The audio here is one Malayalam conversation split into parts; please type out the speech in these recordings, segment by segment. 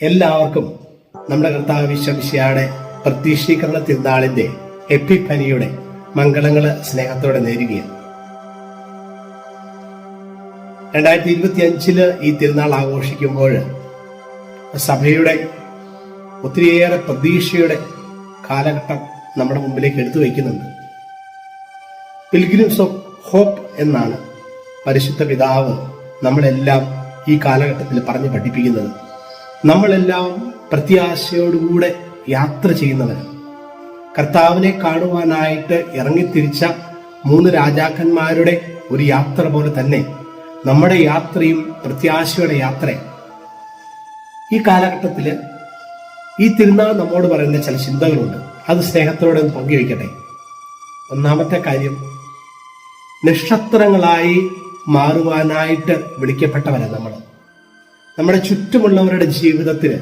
എല്ലാവർക്കും നമ്മുടെ കർത്താവ് വിശ്വമിശിഹായുടെ പ്രത്യക്ഷീകരണ തിരുനാളിന്റെ എപ്പിഫനിയുടെ മംഗളങ്ങള് സ്നേഹത്തോടെ നേരുകയാണ്. 2025 ഈ തിരുനാൾ ആഘോഷിക്കുമ്പോൾ സഭയുടെ ഒത്തിരിയേറെ പ്രതീക്ഷയുടെ കാലഘട്ടം നമ്മുടെ മുമ്പിലേക്ക് എടുത്തു വയ്ക്കുന്നുണ്ട്. പിൽഗ്രിംസ് ഓഫ് ഹോപ്പ് എന്നാണ് പരിശുദ്ധ പിതാവ് നമ്മളെല്ലാം ഈ കാലഘട്ടത്തിൽ പറഞ്ഞു പഠിപ്പിക്കുന്നത്. നമ്മളെല്ലാം പ്രത്യാശയോടുകൂടെ യാത്ര ചെയ്യുന്നവർ, കർത്താവിനെ കാണുവാനായിട്ട് ഇറങ്ങിത്തിരിച്ച 3 രാജാക്കന്മാരുടെ ഒരു യാത്ര പോലെ തന്നെ നമ്മുടെ യാത്രയും പ്രത്യാശയുടെ യാത്രയാണ്. ഈ കാലഘട്ടത്തില് ഈ തിരുനാൾ നമ്മോട് പറയുന്ന ചില ചിന്തകളുണ്ട്. അത് സ്നേഹത്തോടെ ഒന്ന് പങ്കുവയ്ക്കട്ടെ. ഒന്നാമത്തെ കാര്യം, നക്ഷത്രങ്ങളായി മാറുവാനായിട്ട് വിളിക്കപ്പെട്ടവരാണ് നമ്മൾ. നമ്മുടെ ചുറ്റുമുള്ളവരുടെ ജീവിതത്തിൽ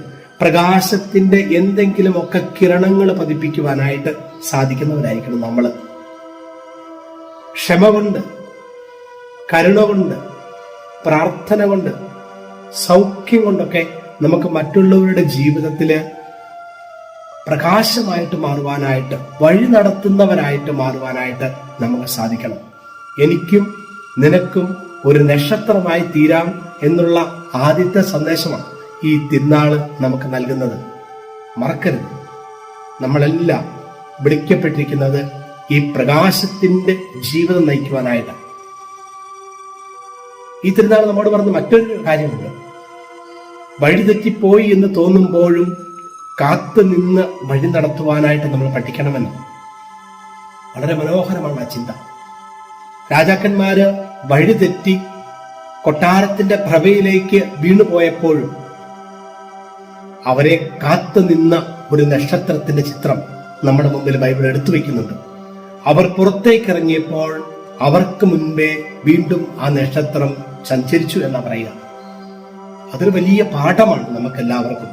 പ്രകാശത്തിന്റെ എന്തെങ്കിലുമൊക്കെ കിരണങ്ങൾ പതിപ്പിക്കുവാനായിട്ട് സാധിക്കുന്നവരായിരിക്കണം നമ്മൾ. ക്ഷമ കൊണ്ട്, കരുണ കൊണ്ട്, പ്രാർത്ഥന കൊണ്ട്, സൗഖ്യം കൊണ്ടൊക്കെ നമുക്ക് മറ്റുള്ളവരുടെ ജീവിതത്തില് പ്രകാശമായിട്ട് മാറുവാനായിട്ട്, വഴി നടത്തുന്നവരായിട്ട് മാറുവാനായിട്ട് നമുക്ക് സാധിക്കണം. എനിക്കും നിനക്കും ഒരു നക്ഷത്രമായി തീരാം എന്നുള്ള ആദ്യത്തെ സന്ദേശമാണ് ഈ തിരുനാള് നമുക്ക് നൽകുന്നത്. മറക്കരുത്, നമ്മളെല്ലാം വിളിക്കപ്പെട്ടിരിക്കുന്നത് ഈ പ്രകാശത്തിന്റെ ജീവിതം നയിക്കുവാനായിട്ടാണ്. ഈ തിരുനാൾ നമ്മോട് പറഞ്ഞ മറ്റൊരു കാര്യമുണ്ട്. വഴിതെറ്റിപ്പോയി എന്ന് തോന്നുമ്പോഴും കാത്തു നിന്ന് വഴി നടത്തുവാനായിട്ട് നമ്മൾ പഠിക്കണമെന്ന്. വളരെ മനോഹരമാണ് ആ ചിന്ത. രാജാക്കന്മാര് വഴിതെറ്റി കൊട്ടാരത്തിന്റെ പ്രഭയിലേക്ക് വീണുപോയപ്പോഴും അവരെ കാത്തു നിന്ന ഒരു നക്ഷത്രത്തിന്റെ ചിത്രം നമ്മുടെ മുമ്പിൽ ബൈബിൾ എടുത്തു വയ്ക്കുന്നുണ്ട്. അവർ പുറത്തേക്ക് ഇറങ്ങിയപ്പോൾ അവർക്ക് മുൻപേ വീണ്ടും ആ നക്ഷത്രം സഞ്ചരിച്ചു എന്നാ പറയുക. അതൊരു വലിയ പാഠമാണ് നമുക്ക് എല്ലാവർക്കും.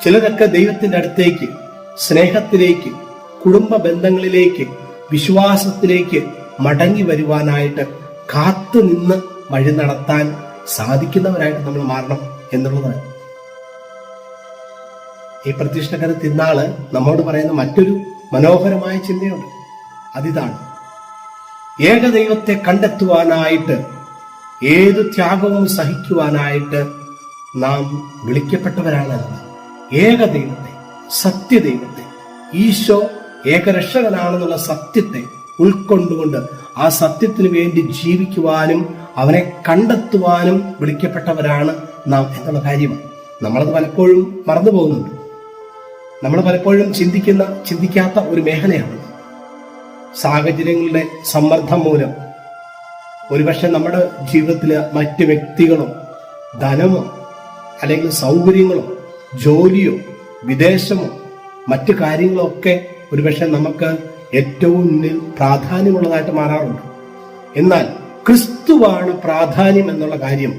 ചിലരൊക്കെ ദൈവത്തിന്റെ അടുത്തേക്ക്, സ്നേഹത്തിലേക്ക്, കുടുംബ ബന്ധങ്ങളിലേക്ക്, വിശ്വാസത്തിലേക്ക് മടങ്ങി വരുവാനായിട്ട് കാത്തു നിന്ന് വഴി നടത്താൻ സാധിക്കുന്നവരായിട്ട് നമ്മൾ മാറണം എന്നുള്ളതാണ്. ഈ പ്രത്യക്ഷകര തിരുനാള് നമ്മോട് പറയുന്ന മറ്റൊരു മനോഹരമായ ചിന്തയുണ്ട്. അതിതാണ്, ഏകദൈവത്തെ കണ്ടെത്തുവാനായിട്ട്, ഏതു ത്യാഗവും സഹിക്കുവാനായിട്ട് നാം വിളിക്കപ്പെട്ടവരാണ്. ഏകദൈവത്തെ, സത്യദൈവത്തെ, ഈശോ ഏകരക്ഷകനാണെന്നുള്ള സത്യത്തെ ഉൾക്കൊണ്ടുകൊണ്ട് ആ സത്യത്തിന് വേണ്ടി ജീവിക്കുവാനും അവനെ കണ്ടെത്തുവാനും വിളിക്കപ്പെട്ടവരാണ് നാം എന്നുള്ള കാര്യമാണ്. നമ്മളത് പലപ്പോഴും മറന്നു പോകുന്നുണ്ട്. നമ്മൾ പലപ്പോഴും ചിന്തിക്കാത്ത ഒരു മേഖലയാണ്. സാഹചര്യങ്ങളുടെ സമ്മർദ്ദം മൂലം ഒരുപക്ഷെ നമ്മുടെ ജീവിതത്തില് മറ്റ് വ്യക്തികളോ, ധനമോ, അല്ലെങ്കിൽ സൗകര്യങ്ങളോ, ജോലിയോ, വിദേശമോ, മറ്റു കാര്യങ്ങളോ ഒക്കെ ഒരുപക്ഷെ നമുക്ക് ഏറ്റവും മുന്നിൽ പ്രാധാന്യമുള്ളതായിട്ട് മാറാറുണ്ട്. എന്നാൽ ക്രിസ്തുവാണ് പ്രാധാന്യം എന്നുള്ള കാര്യം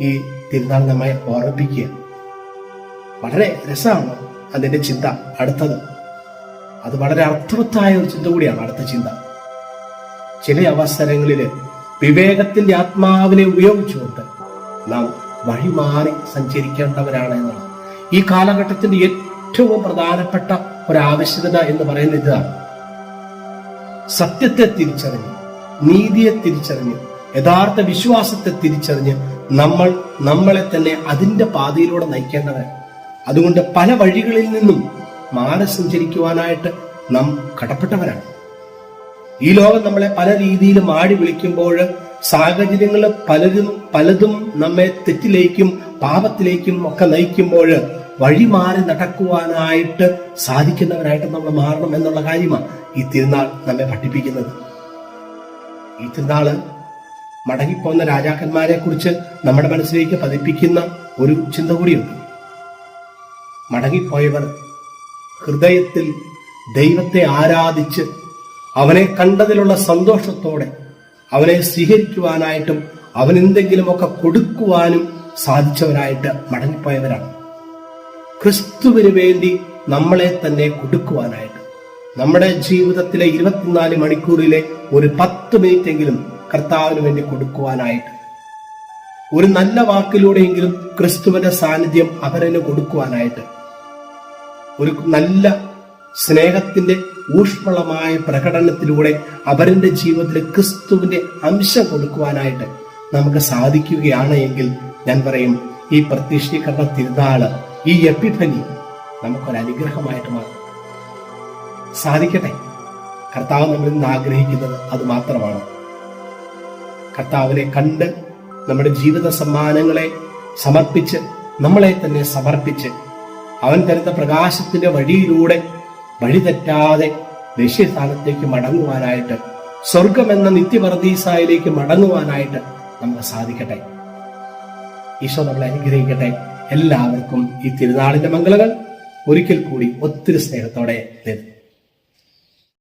ഈ തിരുനാൾ നമ്മെ ഓർമ്മിപ്പിക്കുക. വളരെ രസമാണ് അതിന്റെ ചിന്ത. അടുത്തത്, അത് വളരെ അർത്ഥവത്തായ ഒരു ചിന്ത കൂടിയാണ്. അടുത്ത ചിന്ത, ചില അവസരങ്ങളില് വിവേകത്തിന്റെ ആത്മാവിനെ ഉപയോഗിച്ചുകൊണ്ട് നാം വഴിമാറി സഞ്ചരിക്കേണ്ടവരാണ് എന്നുള്ളത്. ഈ കാലഘട്ടത്തിന്റെ ഏറ്റവും പ്രധാനപ്പെട്ട ഒരു ആവശ്യകത എന്ന് പറയുന്നത് ഇതാണ്. സത്യത്തെ തിരിച്ചറിഞ്ഞ്, നീതിയെ തിരിച്ചറിഞ്ഞ്, യഥാർത്ഥ വിശ്വാസത്തെ തിരിച്ചറിഞ്ഞ് നമ്മളെ തന്നെ അതിന്റെ പാതയിലൂടെ നയിക്കേണ്ടവരാണ്. അതുകൊണ്ട് പല വഴികളിൽ നിന്നും മാറി സഞ്ചരിക്കുവാനായിട്ട് നാം കടപ്പെട്ടവരാണ്. ഈ ലോകം നമ്മളെ പല രീതിയിലും ആടി വിളിക്കുമ്പോൾ, സാഹചര്യങ്ങൾ പലതും നമ്മെ തെറ്റിലേക്കും പാപത്തിലേക്കും ഒക്കെ നയിക്കുമ്പോൾ വഴി മാറി നടക്കുവാനായിട്ട് സാധിക്കുന്നവരായിട്ട് നമ്മൾ മാറണം എന്നുള്ള കാര്യമാണ് ഈ തിരുനാൾ നമ്മെ പഠിപ്പിക്കുന്നത്. ഈ തിരുനാള് മടങ്ങിപ്പോകുന്ന രാജാക്കന്മാരെ കുറിച്ച് നമ്മുടെ മനസ്സിലേക്ക് പതിപ്പിക്കുന്ന ഒരു ചിന്ത കൂടിയുണ്ട്. മടങ്ങിപ്പോയവർ ഹൃദയത്തിൽ ദൈവത്തെ ആരാധിച്ച് അവനെ കണ്ടതിലുള്ള സന്തോഷത്തോടെ അവനെ സ്വീകരിക്കുവാനായിട്ടും അവനെന്തെങ്കിലുമൊക്കെ കൊടുക്കുവാനും സാധിച്ചവരായിട്ട് മടങ്ങിപ്പോയവരാണ്. ക്രിസ്തുവിന് വേണ്ടി നമ്മളെ തന്നെ കൊടുക്കുവാനായിട്ട്, നമ്മുടെ ജീവിതത്തിലെ 24 മണിക്കൂറിലെ ഒരു 10 മിനിറ്റെങ്കിലും കർത്താവിന് വേണ്ടി കൊടുക്കുവാനായിട്ട്, ഒരു നല്ല വാക്കിലൂടെയെങ്കിലും ക്രിസ്തുവിന്റെ സാന്നിധ്യം അവരന് കൊടുക്കുവാനായിട്ട്, ഒരു നല്ല സ്നേഹത്തിന്റെ ഊഷ്മളമായ പ്രകടനത്തിലൂടെ അവരുടെ ജീവിതത്തിൽ ക്രിസ്തുവിന്റെ അംശം കൊടുക്കുവാനായിട്ട് നമുക്ക് സാധിക്കുകയാണ് എങ്കിൽ ഞാൻ പറയും ഈ പ്രത്യക്ഷീകരണ തിരുനാള്, ഈ എപ്പിഫനി നമുക്കൊരു അനുഗ്രഹമായിട്ട് മാറും. സാധിക്കട്ടെ. കർത്താവ് നമ്മളിൽ നിന്ന് ആഗ്രഹിക്കുന്നത് അത് മാത്രമാണ്. കർത്താവിനെ കണ്ട് നമ്മുടെ ജീവിത സമ്മാനങ്ങളെ സമർപ്പിച്ച്, നമ്മളെ തന്നെ സമർപ്പിച്ച്, അവൻ തരുന്ന പ്രകാശത്തിന്റെ വഴിയിലൂടെ വഴിതെറ്റാതെ ലക്ഷ്യസ്ഥാനത്തേക്ക് മടങ്ങുവാനായിട്ട്, സ്വർഗം എന്ന നിത്യപരദീസായിലേക്ക് മടങ്ങുവാനായിട്ട് നമുക്ക് സാധിക്കട്ടെ. ഈശോ നമ്മളെ അനുഗ്രഹിക്കട്ടെ. എല്ലാവർക്കും ഈ തിരുനാളിന്റെ മംഗളങ്ങൾ ഒരിക്കൽ കൂടി ഒത്തിരി സ്നേഹത്തോടെ നേരുന്നു.